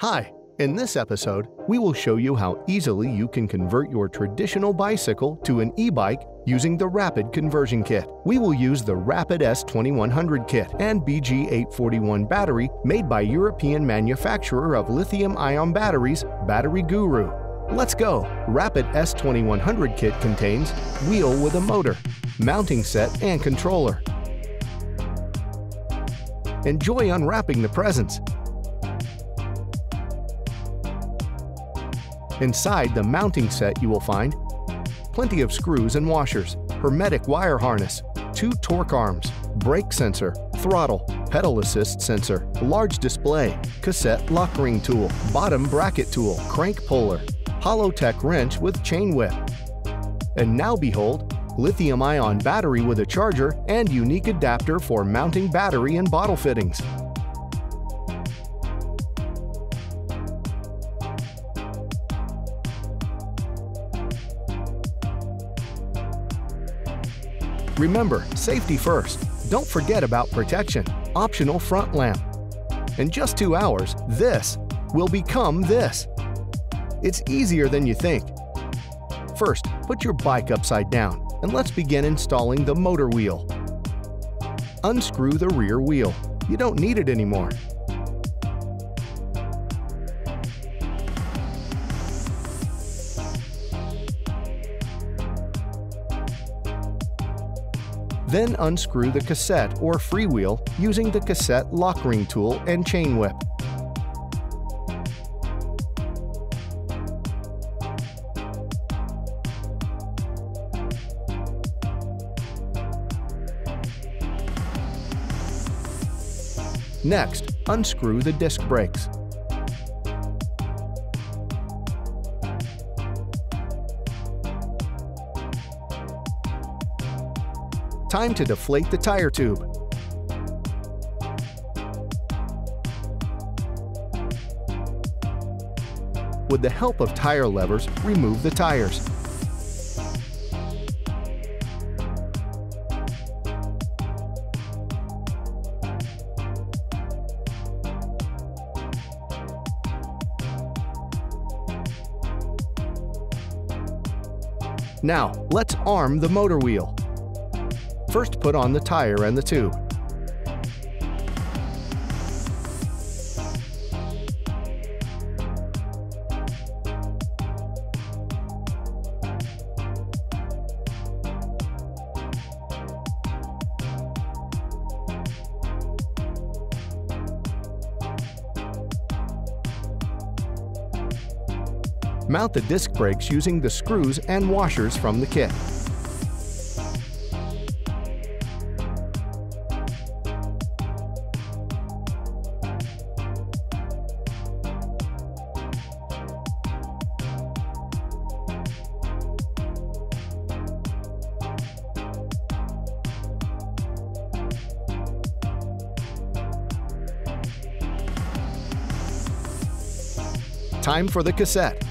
Hi, in this episode, we will show you how easily you can convert your traditional bicycle to an e-bike using the Rapid Conversion Kit. We will use the Rapid S2100 Kit and BG841 battery made by European manufacturer of lithium-ion batteries, Battery Guru. Let's go! Rapid S2100 Kit contains wheel with a motor, mounting set and controller. Enjoy unwrapping the presents. Inside the mounting set you will find plenty of screws and washers, hermetic wire harness, 2 torque arms, brake sensor, throttle, pedal assist sensor, large display, cassette lock ring tool, bottom bracket tool, crank puller, Hollowtech wrench with chain whip. And now behold, lithium-ion battery with a charger and unique adapter for mounting battery and bottle fittings. Remember, safety first. Don't forget about protection. Optional front lamp. In just 2 hours, this will become this. It's easier than you think. First, put your bike upside down and let's begin installing the motor wheel. Unscrew the rear wheel. You don't need it anymore. Then unscrew the cassette or freewheel using the cassette lock ring tool and chain whip. Next, unscrew the disc brakes. Time to deflate the tire tube. With the help of tire levers, remove the tires. Now, let's arm the motor wheel. First, put on the tire and the tube. Mount the disc brakes using the screws and washers from the kit. Time for the cassette.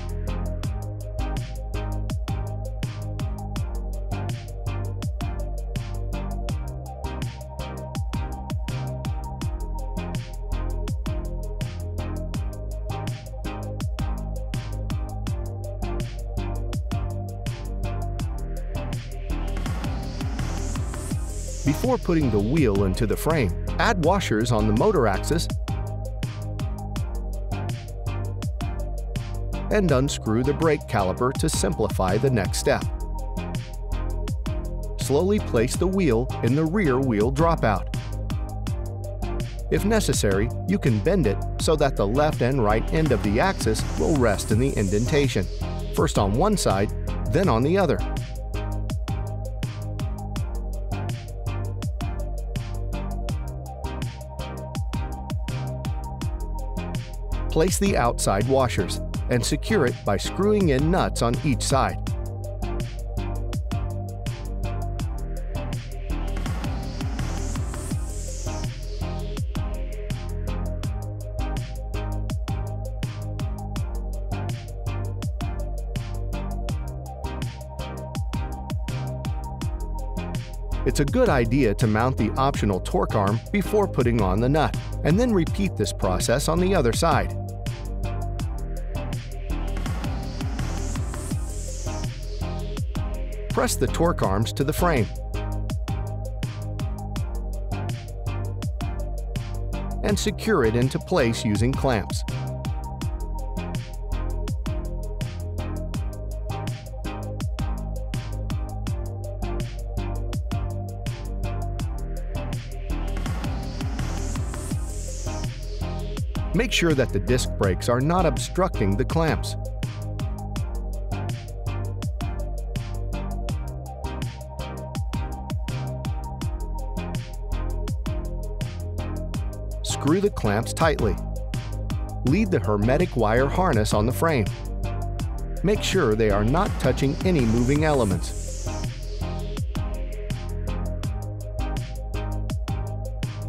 Before putting the wheel into the frame, add washers on the motor axis and unscrew the brake caliper to simplify the next step. Slowly place the wheel in the rear wheel dropout. If necessary, you can bend it so that the left and right end of the axis will rest in the indentation, first on one side, then on the other. Place the outside washers and secure it by screwing in nuts on each side. It's a good idea to mount the optional torque arm before putting on the nut, and then repeat this process on the other side. Press the torque arms to the frame and secure it into place using clamps. Make sure that the disc brakes are not obstructing the clamps. Screw the clamps tightly. Lead the hermetic wire harness on the frame. Make sure they are not touching any moving elements.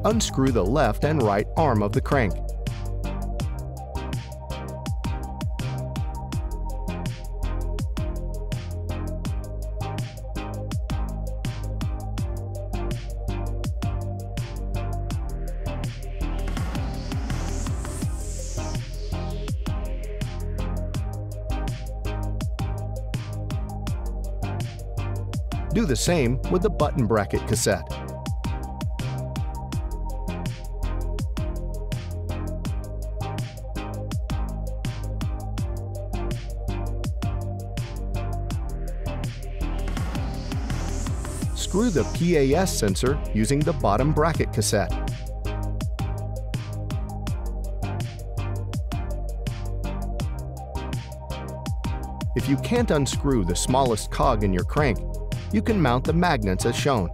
Unscrew the left and right arm of the crank. Do the same with the button bracket cassette. Screw the PAS sensor using the bottom bracket cassette. If you can't unscrew the smallest cog in your crank, you can mount the magnets as shown.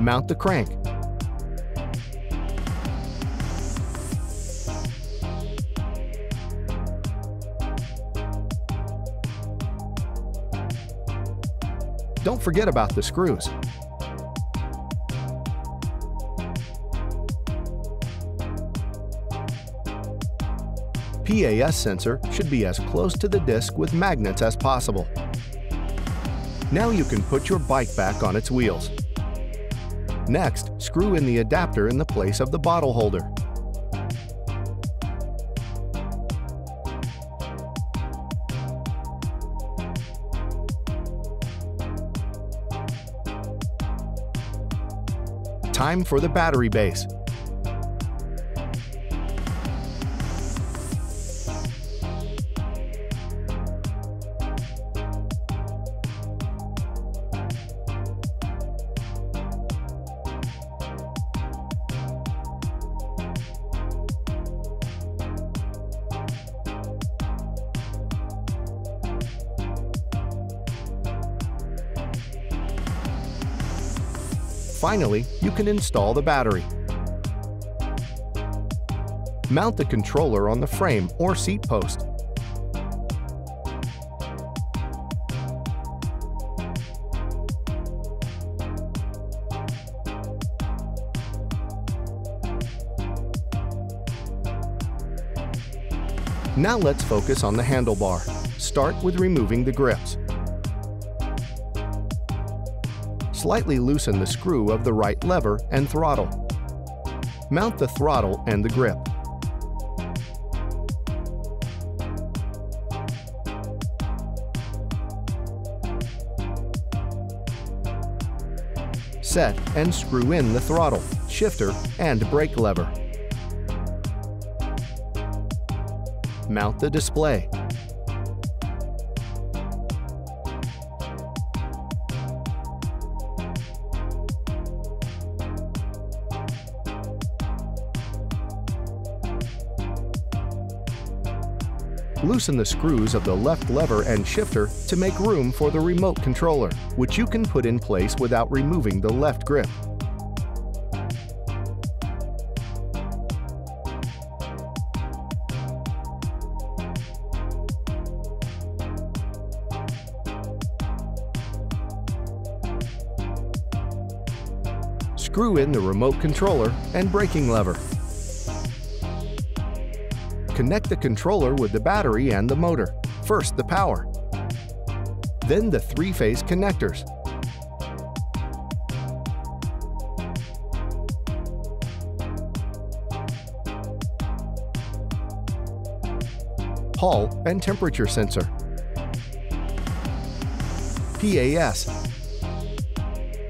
Mount the crank. Don't forget about the screws. PAS sensor should be as close to the disc with magnets as possible. Now you can put your bike back on its wheels. Next, screw in the adapter in the place of the bottle holder. Time for the battery base. Finally, you can install the battery. Mount the controller on the frame or seat post. Now let's focus on the handlebar. Start with removing the grips. Slightly loosen the screw of the right lever and throttle. Mount the throttle and the grip. Set and screw in the throttle, shifter, and brake lever. Mount the display. Loosen the screws of the left lever and shifter to make room for the remote controller, which you can put in place without removing the left grip. Screw in the remote controller and braking lever. Connect the controller with the battery and the motor. First the power, then the three-phase connectors. Hull and temperature sensor, PAS,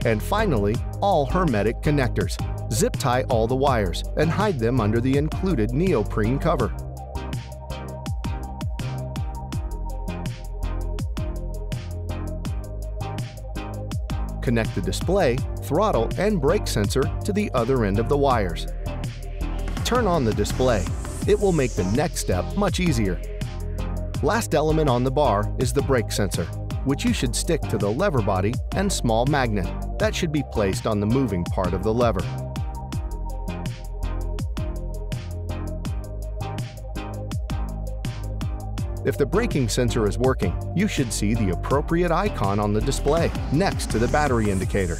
and finally, all hermetic connectors. Zip tie all the wires and hide them under the included neoprene cover. Connect the display, throttle, and brake sensor to the other end of the wires. Turn on the display. It will make the next step much easier. Last element on the bar is the brake sensor, which you should stick to the lever body and small magnet that should be placed on the moving part of the lever. If the braking sensor is working, you should see the appropriate icon on the display next to the battery indicator.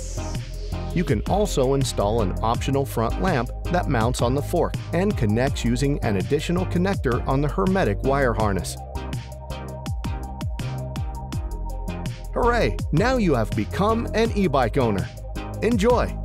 You can also install an optional front lamp that mounts on the fork and connects using an additional connector on the hermetic wire harness. Hooray! Now you have become an e-bike owner. Enjoy!